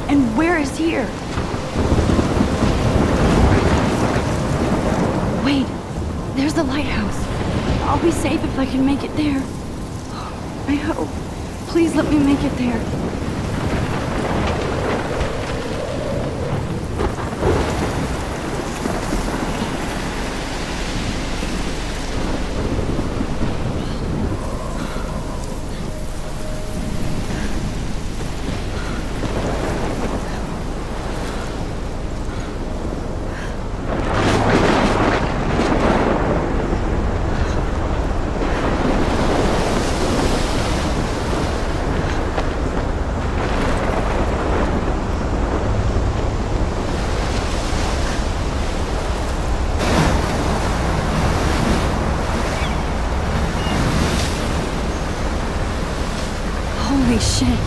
And where is here? Wait, there's the lighthouse. I'll be safe if I can make it there. I hope. Please let me make it there. Holy shit.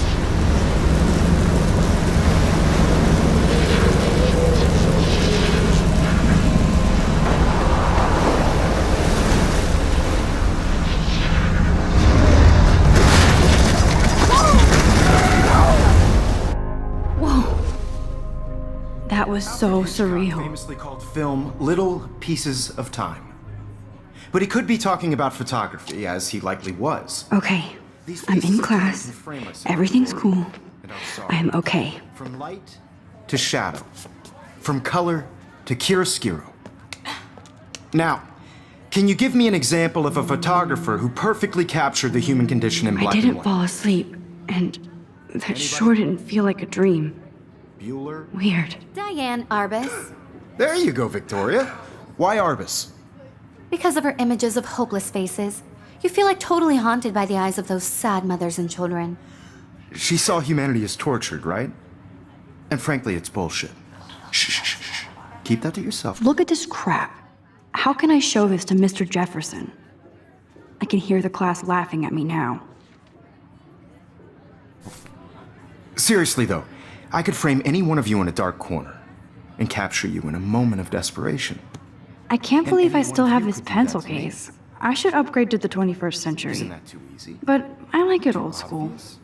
Whoa. That was so surreal. Famously called film Little Pieces of Time. But he could be talking about photography, as he likely was. Okay. I'm in class. Everything's cool. I'm okay. From light to shadow. From color to chiaroscuro. Now, can you give me an example of a photographer who perfectly captured the human condition in black and I didn't white? fall asleep, and that sure didn't feel like a dream. Bueller? Weird. Diane Arbus. There you go, Victoria. Why Arbus? Because of her images of hopeless faces, you feel like totally haunted by the eyes of those sad mothers and children. She saw humanity as tortured, right? And frankly, it's bullshit. Shh, shh, shh, shh. Keep that to yourself. Look at this crap. How can I show this to Mr. Jefferson? I can hear the class laughing at me now. Seriously, though, I could frame any one of you in a dark corner and capture you in a moment of desperation. I can't believe I any one still of have you this could do that pencil to me. case. I should upgrade to the 21st century. Isn't that too easy? But I like it old school. Obvious?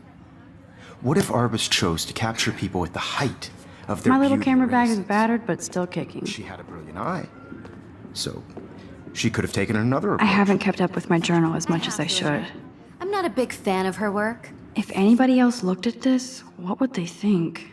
What if Arbus chose to capture people at the height of their My little beauty camera bag is innocence? battered, but still kicking. She had a brilliant eye. So, she could have taken another I approach. haven't kept up with my journal as much as I should. I'm not a big fan of her work. If anybody else looked at this, what would they think?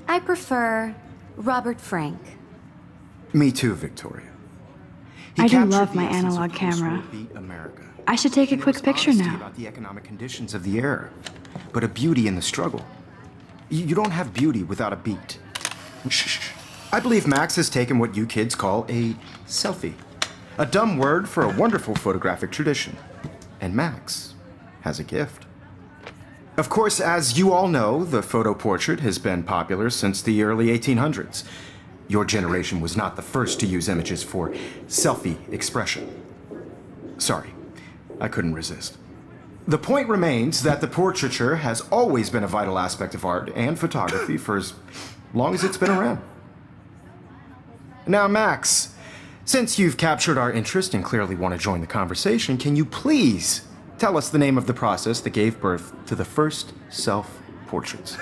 I prefer Robert Frank. Me too, Victoria. He I do captured love the my essence of analog camera. post-war beat America. I should take a And there quick was picture honesty now. about the economic conditions of the era, but a beauty in the struggle. You don't have beauty without a beat. Shh. I believe Max has taken what you kids call a selfie. A dumb word for a wonderful photographic tradition. And Max has a gift. Of course, as you all know, the photo portrait has been popular since the early 1800s. Your generation was not the first to use images for selfie expression. Sorry, I couldn't resist. The point remains that the portraiture has always been a vital aspect of art and photography for as long as it's been around. Now, Max, since you've captured our interest and clearly want to join the conversation, can you please tell us the name of the process that gave birth to the first self-portraits?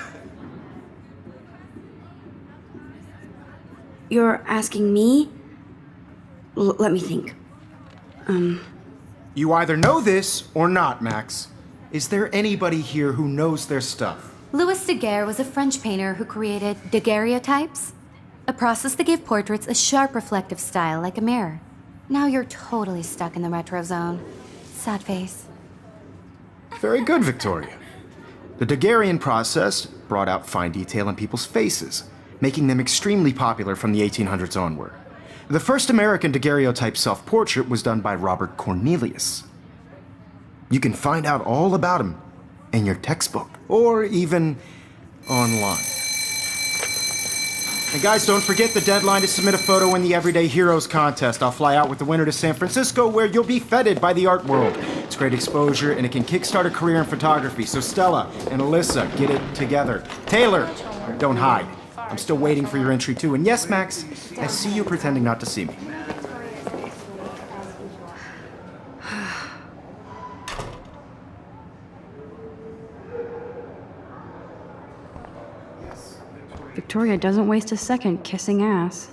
You're asking me? Let me think. You either know this or not, Max. Is there anybody here who knows their stuff? Louis Daguerre was a French painter who created daguerreotypes, a process that gave portraits a sharp reflective style like a mirror. Now you're totally stuck in the retro zone. Sad face. Very good, Victoria. The daguerrean process brought out fine detail in people's faces, making them extremely popular from the 1800s onward. The first American daguerreotype self-portrait was done by Robert Cornelius. You can find out all about him in your textbook, or even online. And guys, don't forget the deadline to submit a photo in the Everyday Heroes contest. I'll fly out with the winner to San Francisco, where you'll be feted by the art world. It's great exposure, and it can kickstart a career in photography. So Stella and Alyssa, get it together. Taylor, don't hide. I'm still waiting for your entry too. And yes, Max, I see you pretending not to see me. Victoria doesn't waste a second kissing ass.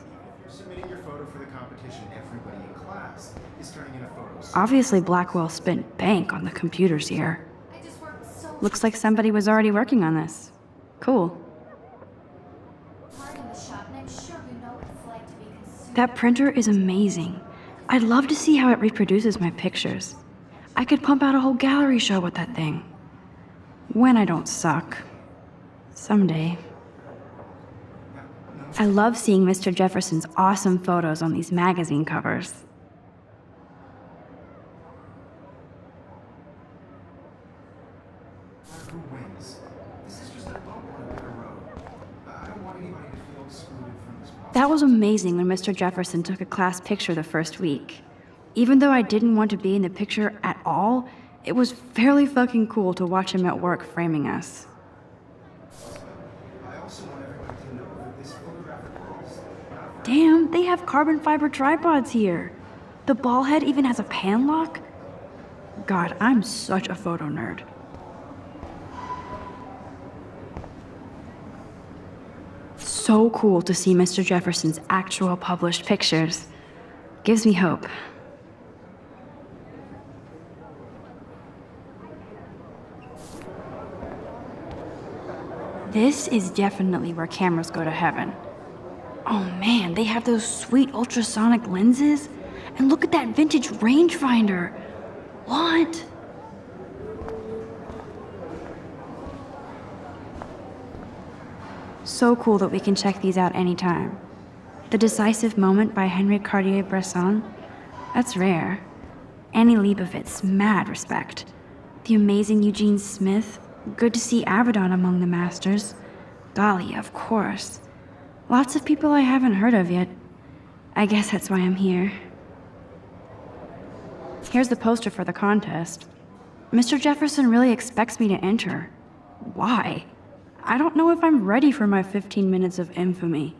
Submitting your photo for the competition, everybody in class is turning in a photo. Obviously, Blackwell spent bank on the computers here. Looks like somebody was already working on this. Cool. That printer is amazing. I'd love to see how it reproduces my pictures. I could pump out a whole gallery show with that thing. When I don't suck. Someday. I love seeing Mr. Jefferson's awesome photos on these magazine covers. Who wins? This is just a bump on a bigger road. I don't want anybody to feel excluded from this process. That was amazing when Mr. Jefferson took a class picture the first week. Even though I didn't want to be in the picture at all, it was fairly fucking cool to watch him at work framing us. I also want everybody to know that this photographic world is not Damn, they have carbon fiber tripods here. The ball head even has a pan lock. God, I'm such a photo nerd. So cool to see Mr. Jefferson's actual published pictures. Gives me hope. This is definitely where cameras go to heaven. Oh man, they have those sweet ultrasonic lenses. And look at that vintage rangefinder. What? So cool that we can check these out anytime. The Decisive Moment by Henry Cartier-Bresson. That's rare. Annie Leibovitz, mad respect. The amazing Eugene Smith. Good to see Avedon among the masters. Dahlia, of course. Lots of people I haven't heard of yet. I guess that's why I'm here. Here's the poster for the contest. Mr. Jefferson really expects me to enter. Why? I don't know if I'm ready for my 15 minutes of infamy.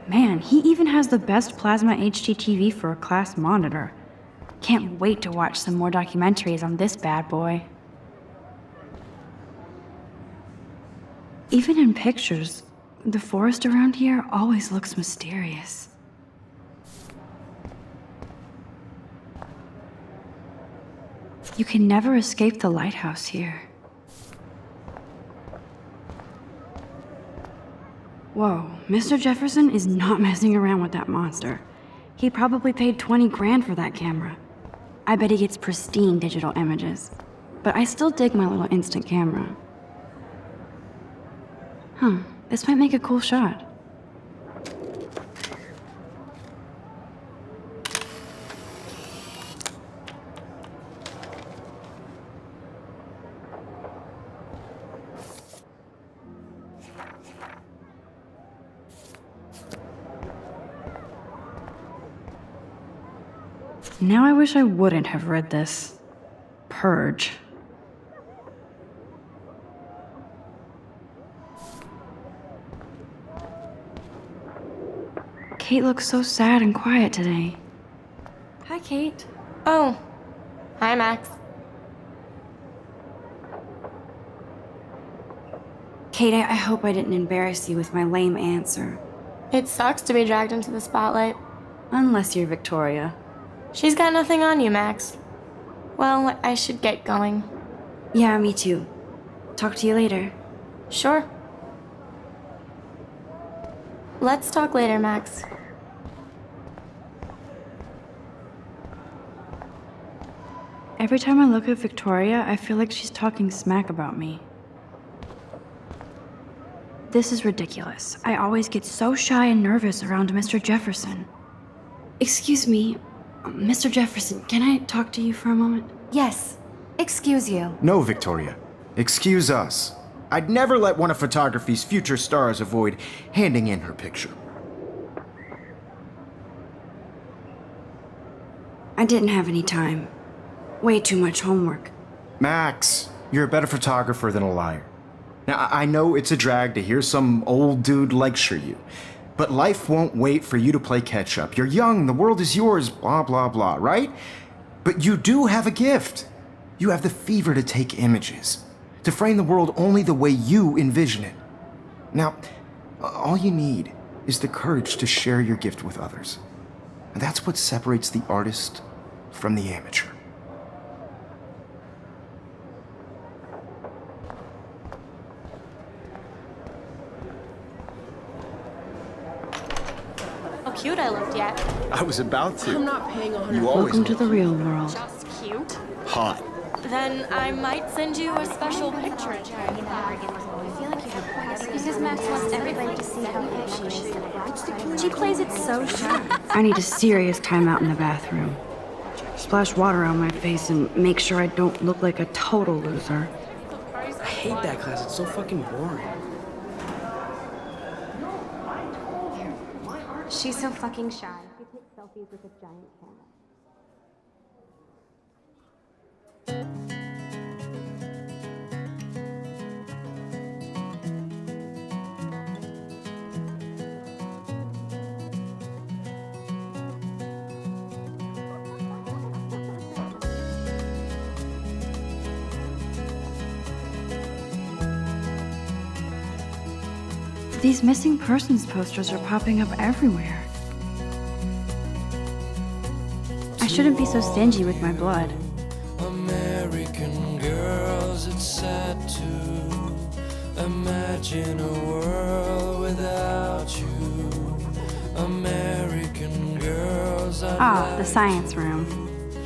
Man, he even has the best plasma HDTV for a class monitor. Can't wait to watch some more documentaries on this bad boy. Even in pictures, the forest around here always looks mysterious. You can never escape the lighthouse here. Whoa, Mr. Jefferson is not messing around with that monster. He probably paid 20 grand for that camera. I bet he gets pristine digital images. But I still dig my little instant camera. Huh, this might make a cool shot. Now I wish I wouldn't have read this. Purge. Kate looks so sad and quiet today. Hi, Kate. Oh, hi, Max. Kate, I hope I didn't embarrass you with my lame answer. It sucks to be dragged into the spotlight. Unless you're Victoria. She's got nothing on you, Max. Well, I should get going. Yeah, me too. Talk to you later. Sure. Let's talk later, Max. Every time I look at Victoria, I feel like she's talking smack about me. This is ridiculous. I always get so shy and nervous around Mr. Jefferson. Excuse me, Mr. Jefferson, can I talk to you for a moment? Yes. Excuse you. No, Victoria. Excuse us. I'd never let one of photography's future stars avoid handing in her picture. I didn't have any time. Way too much homework. Max, you're a better photographer than a liar. Now, I know it's a drag to hear some old dude lecture you, but life won't wait for you to play catch-up. You're young, the world is yours, blah, blah, blah, right? But you do have a gift. You have the fever to take images, to frame the world only the way you envision it. Now, all you need is the courage to share your gift with others. And that's what separates the artist from the amateur. How cute I looked yet. I was about to. I'm not paying 100. You always Welcome to the real world. Just cute. hot. Then I might send you a special picture. Because Max wants everybody to see how good she is. She plays it so sharp. I need a serious timeout in the bathroom. Splash water on my face and make sure I don't look like a total loser. I hate that class. It's so fucking boring. She's so fucking shy. She takes selfies with a giant camera. These missing persons posters are popping up everywhere. I shouldn't be so stingy with my blood. American girls, it's sad to imagine a world without you. American girls, Ah, the science room.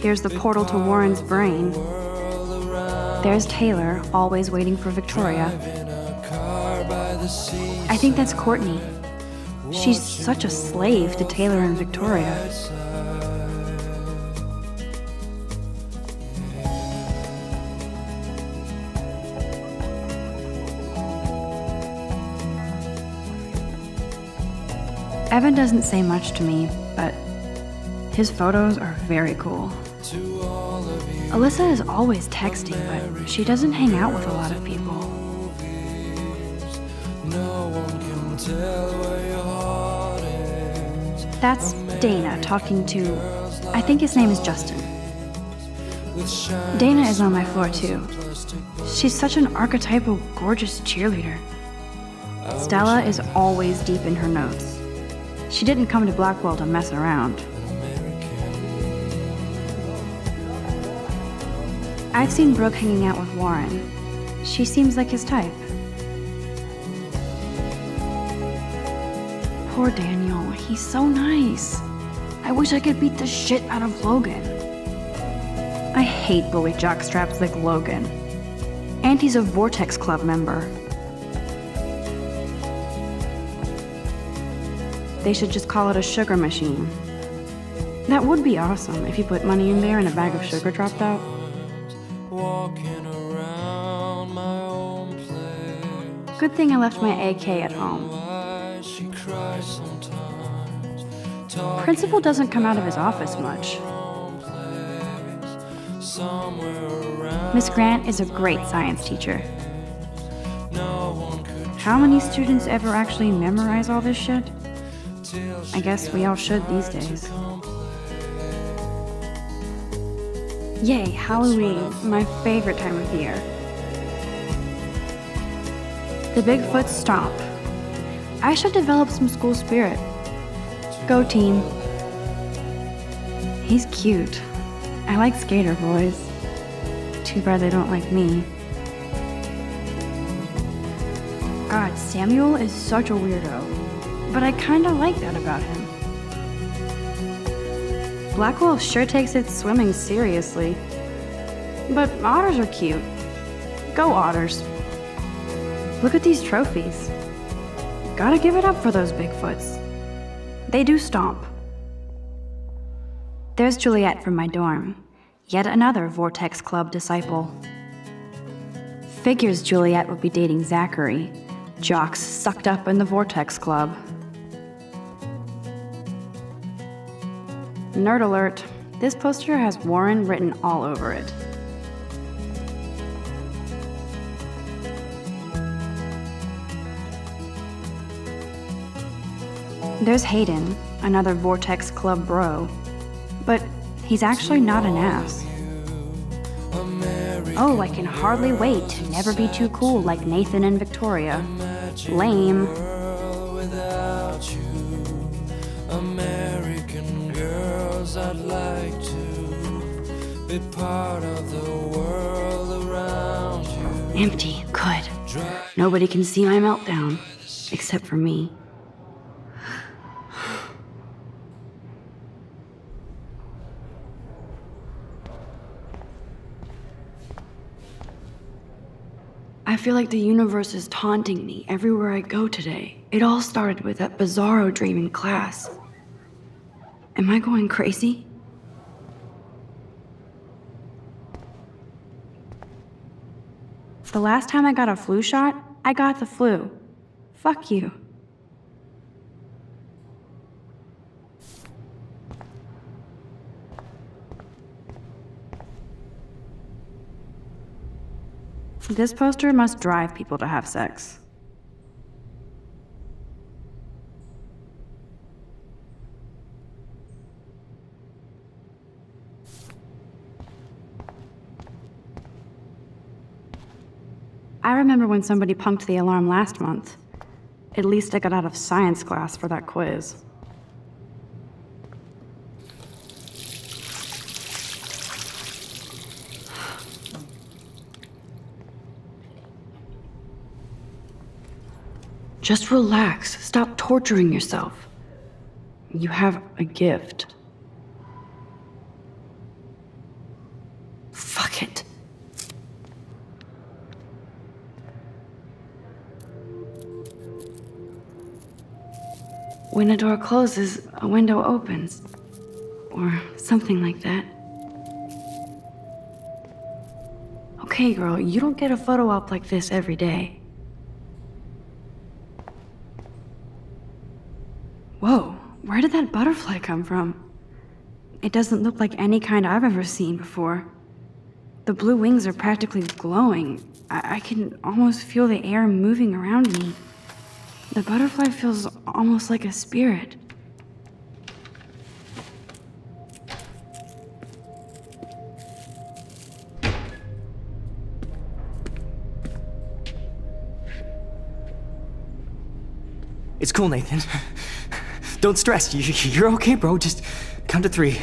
Here's the portal to Warren's brain. There's Taylor, always waiting for Victoria. I think that's Courtney. She's such a slave to Taylor and Victoria. Evan doesn't say much to me, but his photos are very cool. Alyssa is always texting, but she doesn't hang out with a lot of people. That's Dana talking to, I think his name is Justin. Dana is on my floor too. She's such an archetypal, gorgeous cheerleader. Stella is always deep in her notes. She didn't come to Blackwell to mess around. I've seen Brooke hanging out with Warren. She seems like his type. Poor Daniel, he's so nice. I wish I could beat the shit out of Logan. I hate bully jockstraps like Logan. And he's a Vortex Club member. They should just call it a sugar machine. That would be awesome if you put money in there and a bag of sugar dropped out. walking around my own place. Good thing I left my AK at home. Why she cries sometimes. Principal doesn't come out of his office much. Somewhere around, Miss Grant is a great science teacher. no one could How many students ever actually memorize all this shit? I guess we all should these days. Yay, Halloween, my favorite time of year. The Bigfoot Stomp. I should develop some school spirit. Go team. He's cute. I like skater boys. Too bad they don't like me. God, Samuel is such a weirdo. But I kinda like that about him. Blackwolf sure takes its swimming seriously. But otters are cute. Go otters. Look at these trophies. Gotta give it up for those Bigfoots. They do stomp. There's Juliet from my dorm. Yet another Vortex Club disciple. Figures Juliet would be dating Zachary, jocks sucked up in the Vortex Club. Nerd alert, this poster has Warren written all over it. There's Hayden, another Vortex Club bro. But he's actually not an ass. Oh, I can hardly wait to never be too cool like Nathan and Victoria. Lame. Without you, American girls, I'd like to be part of the world around you. Empty, good. Nobody can see my meltdown, except for me. I feel like the universe is taunting me everywhere I go today. It all started with that bizarro dream in class. Am I going crazy? The last time I got a flu shot, I got the flu. Fuck you. This poster must drive people to have sex. I remember when somebody punked the alarm last month. At least I got out of science class for that quiz. Just relax. Stop torturing yourself. You have a gift. Fuck it. When a door closes, a window opens. Or something like that. Okay, girl, you don't get a photo op like this every day. Whoa, where did that butterfly come from? It doesn't look like any kind I've ever seen before. The blue wings are practically glowing. I can almost feel the air moving around me. The butterfly feels almost like a spirit. It's cool, Nathan. Don't stress. You're okay, bro. Just count to 3.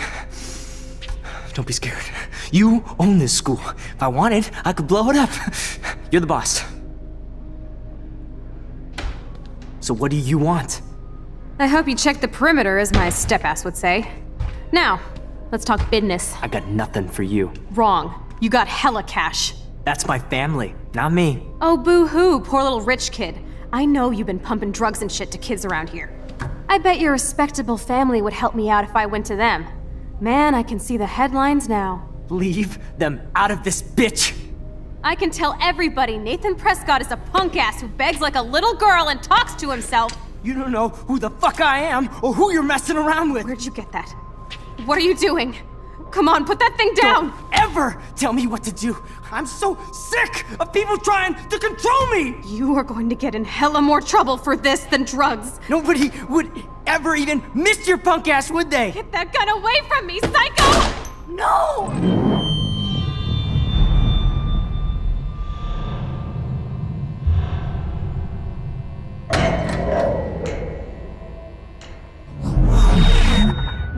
Don't be scared. You own this school. If I wanted, I could blow it up. You're the boss. So what do you want? I hope you checked the perimeter, as my step-ass would say. Now, let's talk business. I got nothing for you. Wrong. You got hella cash. That's my family, not me. Oh, boo-hoo, poor little rich kid. I know you've been pumping drugs and shit to kids around here. I bet your respectable family would help me out if I went to them. Man, I can see the headlines now. Leave them out of this bitch! I can tell everybody Nathan Prescott is a punk ass who begs like a little girl and talks to himself. You don't know who the fuck I am or who you're messing around with. Where'd you get that? What are you doing? Come on, put that thing down! Don't ever tell me what to do! I'm so sick of people trying to control me! You are going to get in hella more trouble for this than drugs. Nobody would ever even miss your punk ass, would they? Get that gun away from me, psycho! No!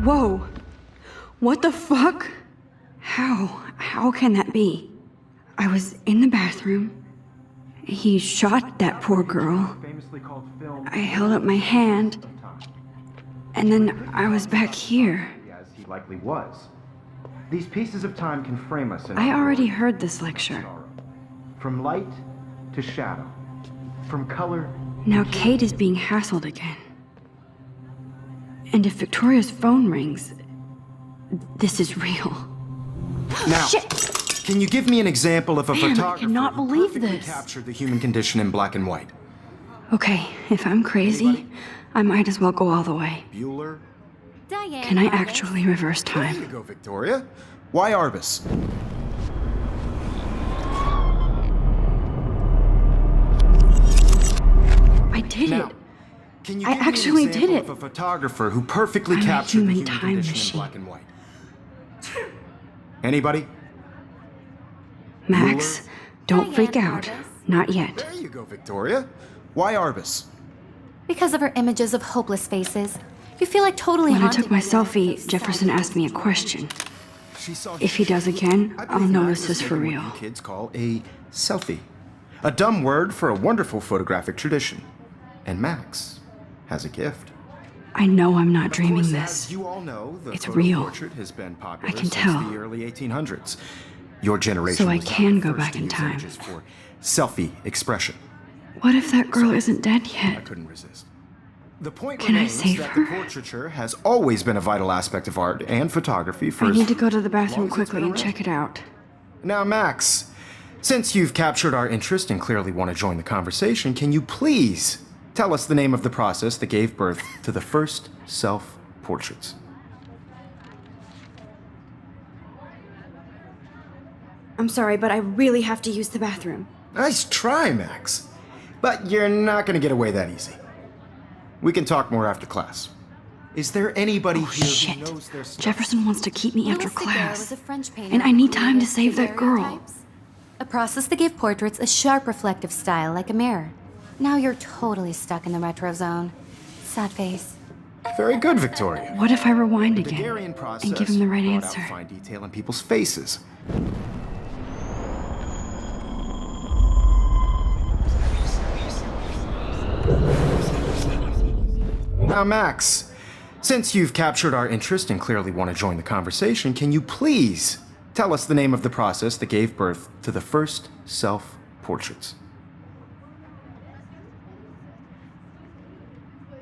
Whoa. What the fuck? How can that be? I was in the bathroom. He shot that poor girl. I held up my hand. And then I was back here. As he likely was. These pieces of time can frame us in I already heard this lecture. From light to shadow. From color. Now Kate is being hassled again. And if Victoria's phone rings, this is real. Now, Shit! can you give me an example of a Man, I photographer cannot who believe perfectly this. captured the human condition in black and white? Okay, if I'm crazy, I might as well go all the way. Bueller? Diane. Can I Arbus. actually reverse There you time? go, Victoria. Why Arbus? I did Now, it. can you I give me an actually example did it. of a photographer who perfectly I'm a captured the human human time condition machine. in black and white? Anybody? Max, Bueller? don't freak Diane out. Arbus. Not yet. There you go, Victoria. Why Arbus? Because of her images of hopeless faces. You feel like totally When I haunted took my by the eyes of selfie, those Jefferson sad asked me a mothers and question. She saw If he does again, I I'll believe know Max this has is for taken real. what you kids call a selfie. A dumb word for a wonderful photographic tradition. And Max has a gift. I know I'm not Of dreaming course, this. as you all know, the It's photo real. portrait has been popular I can since tell. the early 1800s. Your generation So I was not can the go first back to in use time. images for selfie expression. What if that girl isn't dead I yet? couldn't resist. The point Can I remains save that her? the portraiture has always been a vital aspect of art and photography for I as need to go to the long bathroom as it's quickly been and around. check it out. Now, Max, since you've captured our interest and clearly want to join the conversation, can you please tell us the name of the process that gave birth to the first self-portraits? I'm sorry, but I really have to use the bathroom. Nice try, Max. But you're not going to get away that easy. We can talk more after class. Is there anybody Oh, here shit. who knows their stuff? Jefferson wants to keep me after Louis Daguerre class. was a French painter And I need who time to created save that girl. daguerreotypes, a process that gave portraits a sharp reflective style like a mirror. Now you're totally stuck in the retro zone. Sad face. Very good, Victoria. What if I rewind The again Daguerrean process and give him the right brought out answer? fine detail in people's faces. Now, Max, since you've captured our interest and clearly want to join the conversation, can you please tell us the name of the process that gave birth to the first self-portraits?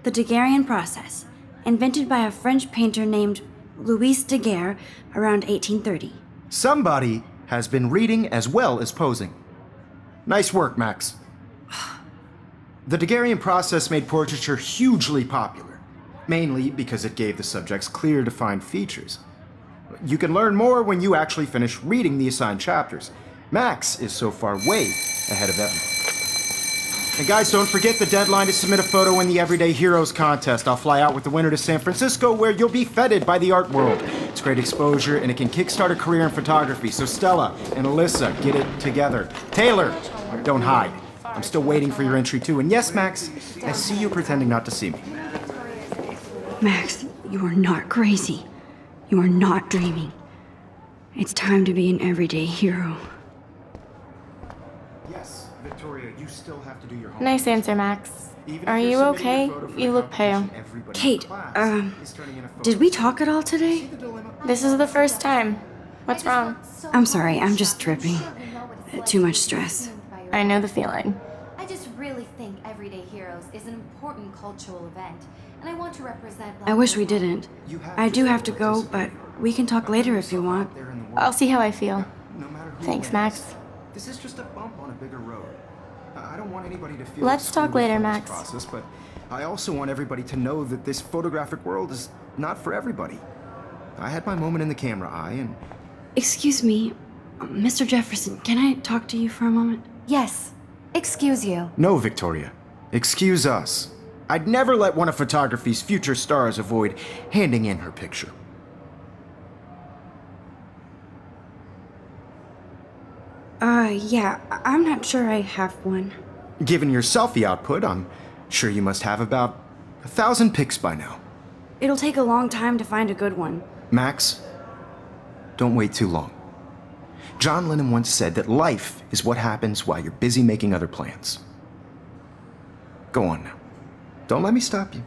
The Daguerrean process, invented by a French painter named Louis Daguerre around 1830. Somebody has been reading as well as posing. Nice work, Max. The Daguerrean process made portraiture hugely popular, mainly because it gave the subjects clear, defined features. You can learn more when you actually finish reading the assigned chapters. Max is so far way ahead of everyone. And guys, don't forget the deadline to submit a photo in the Everyday Heroes contest. I'll fly out with the winner to San Francisco, where you'll be feted by the art world. It's great exposure, and it can kickstart a career in photography. So Stella and Alyssa, get it together. Taylor, don't hide. I'm still waiting for your entry too. And yes, Max, I see you pretending not to see me. Max, you are not crazy. You are not dreaming. It's time to be an everyday hero. Yes, Victoria, you still have to do your homework. Nice answer, Max. Even if Are you're you submitting okay? your photo for You the look pale. competition, everybody in Kate, class is turning in a photo. Did we talk at all today? This is the first time. What's wrong? I'm sorry, I'm just tripping. Too much stress. I know the feeling. I just really think Everyday Heroes is an important cultural event, and I want to represent. I wish we didn't. You have I do to have to go, but we can talk later if you want. there in the world. I'll see how I feel. No matter who Thanks, wins. Max. This is just a bump on a bigger road. I don't want anybody to feel Let's talk excluded later, from this Max. process, but I also want everybody to know that this photographic world is not for everybody. I had my moment in the camera eye, and Excuse me, Mr. Jefferson, can I talk to you for a moment? Yes. Excuse you. no, Victoria, excuse us. I'd never let one of photography's future stars avoid handing in her picture. Yeah, I'm not sure I have one. Given your selfie output, I'm sure you must have about 1,000 pics by now. It'll take a long time to find a good one. Max, don't wait too long. John Lennon once said that life is what happens while you're busy making other plans. Go on now. Don't let me stop you.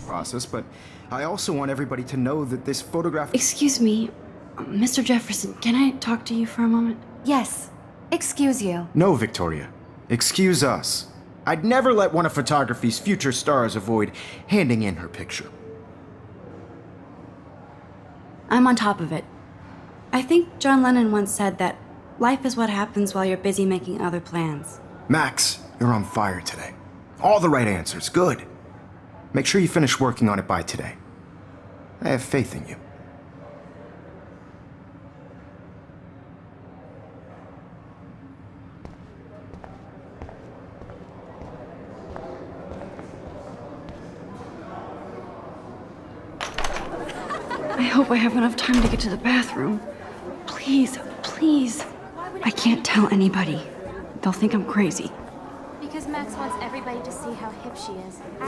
Process, but I also want everybody to know that this photograph... Excuse me, Mr. Jefferson, can I talk to you for a moment? Yes. Excuse you. No, Victoria. Excuse us. I'd never let one of photography's future stars avoid handing in her picture. I'm on top of it. I think John Lennon once said that life is what happens while you're busy making other plans. Max, you're on fire today. All the right answers. Good. Make sure you finish working on it by today. I have faith in you. I hope I have enough time to get to the bathroom. Please, please. I can't tell anybody. They'll think I'm crazy. Because Max wants everybody to see how hip she is.